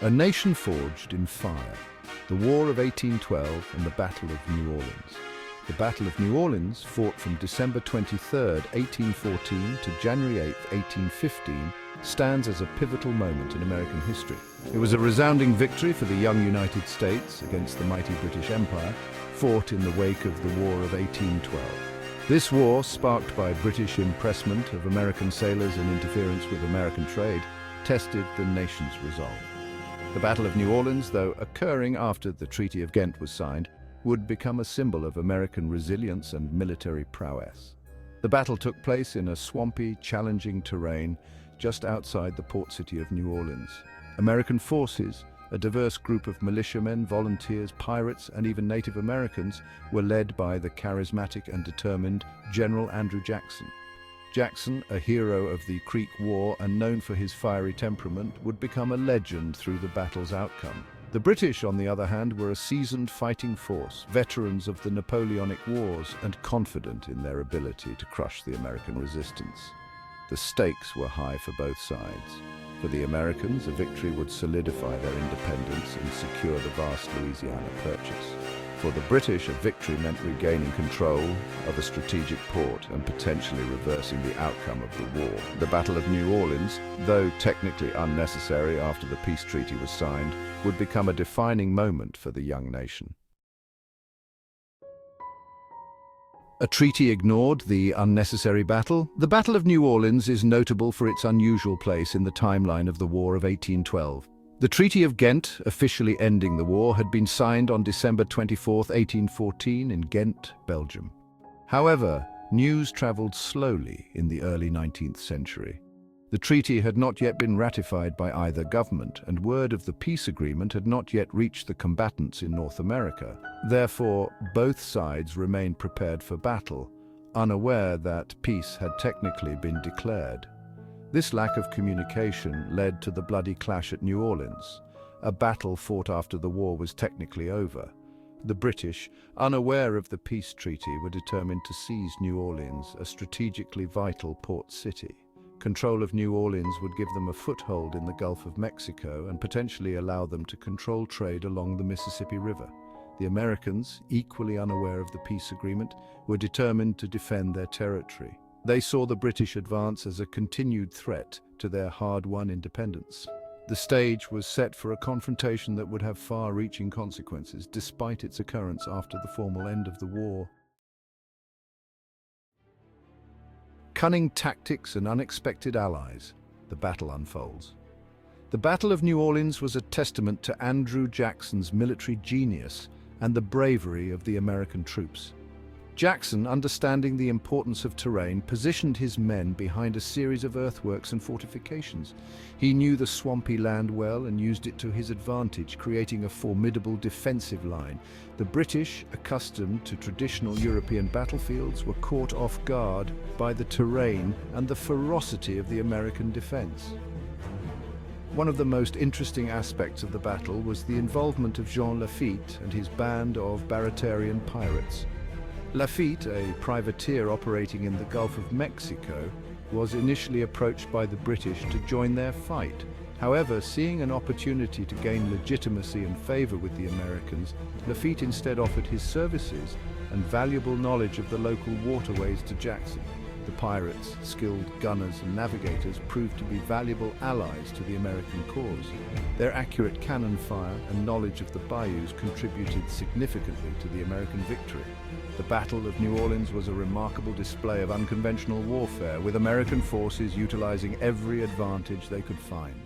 A nation forged in fire. The War of 1812 and the Battle of New Orleans. The Battle of New Orleans, fought from December 23, 1814 to January 8, 1815, stands as a pivotal moment in American history. It was a resounding victory for the young United States against the mighty British Empire, fought in the wake of the War of 1812. This war, sparked by British impressment of American sailors and interference with American trade, tested the nation's resolve. The Battle of New Orleans, though occurring after the Treaty of Ghent was signed, would become a symbol of American resilience and military prowess. The battle took place in a swampy, challenging terrain just outside the port city of New Orleans. American forces, a diverse group of militiamen, volunteers, pirates, and even Native Americans, were led by the charismatic and determined General Andrew Jackson. Jackson, a hero of the Creek War and known for his fiery temperament, would become a legend through the battle's outcome. The British, on the other hand, were a seasoned fighting force, veterans of the Napoleonic Wars and confident in their ability to crush the American resistance. The stakes were high for both sides. For the Americans, a victory would solidify their independence and secure the vast Louisiana Purchase. For the British, a victory meant regaining control of a strategic port and potentially reversing the outcome of the war. The Battle of New Orleans, though technically unnecessary after the peace treaty was signed, would become a defining moment for the young nation. A treaty ignored, the unnecessary battle. The Battle of New Orleans is notable for its unusual place in the timeline of the War of 1812. The Treaty of Ghent, officially ending the war, had been signed on December 24, 1814 in Ghent, Belgium. However, news traveled slowly in the early 19th century. The treaty had not yet been ratified by either government, and word of the peace agreement had not yet reached the combatants in North America. Therefore, both sides remained prepared for battle, unaware that peace had technically been declared. This lack of communication led to the bloody clash at New Orleans, a battle fought after the war was technically over. The British, unaware of the peace treaty, were determined to seize New Orleans, a strategically vital port city. Control of New Orleans would give them a foothold in the Gulf of Mexico and potentially allow them to control trade along the Mississippi River. The Americans, equally unaware of the peace agreement, were determined to defend their territory. They saw the British advance as a continued threat to their hard-won independence. The stage was set for a confrontation that would have far-reaching consequences, despite its occurrence after the formal end of the war. Cunning tactics and unexpected allies, the battle unfolds. The Battle of New Orleans was a testament to Andrew Jackson's military genius and the bravery of the American troops. Jackson, understanding the importance of terrain, positioned his men behind a series of earthworks and fortifications. He knew the swampy land well and used it to his advantage, creating a formidable defensive line. The British, accustomed to traditional European battlefields, were caught off guard by the terrain and the ferocity of the American defense. One of the most interesting aspects of the battle was the involvement of Jean Lafitte and his band of Baratarian pirates. Lafitte, a privateer operating in the Gulf of Mexico, was initially approached by the British to join their fight. However, seeing an opportunity to gain legitimacy and favor with the Americans, Lafitte instead offered his services and valuable knowledge of the local waterways to Jackson. The pirates, skilled gunners and navigators, proved to be valuable allies to the American cause. Their accurate cannon fire and knowledge of the bayous contributed significantly to the American victory. The Battle of New Orleans was a remarkable display of unconventional warfare, with American forces utilizing every advantage they could find.